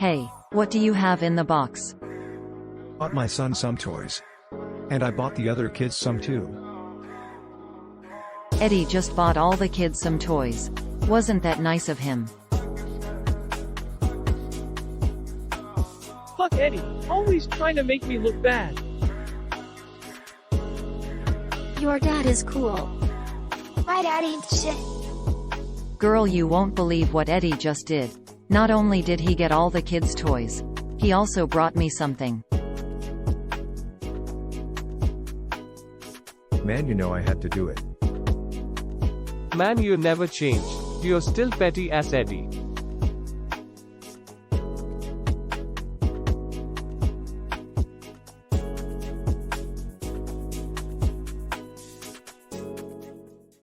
Hey, what do you have in the box? Bought my son some toys. And I bought the other kids some too. Eddy just bought all the kids some toys. Wasn't that nice of him? Fuck Eddy, always trying to make me look bad. Your dad is cool. My daddy ain't shit. Girl, you won't believe what Eddy just did. Not only did he get all the kids' toys, he also brought me something. Man, you know I had to do it. Man, you never changed. You're still petty as Eddy.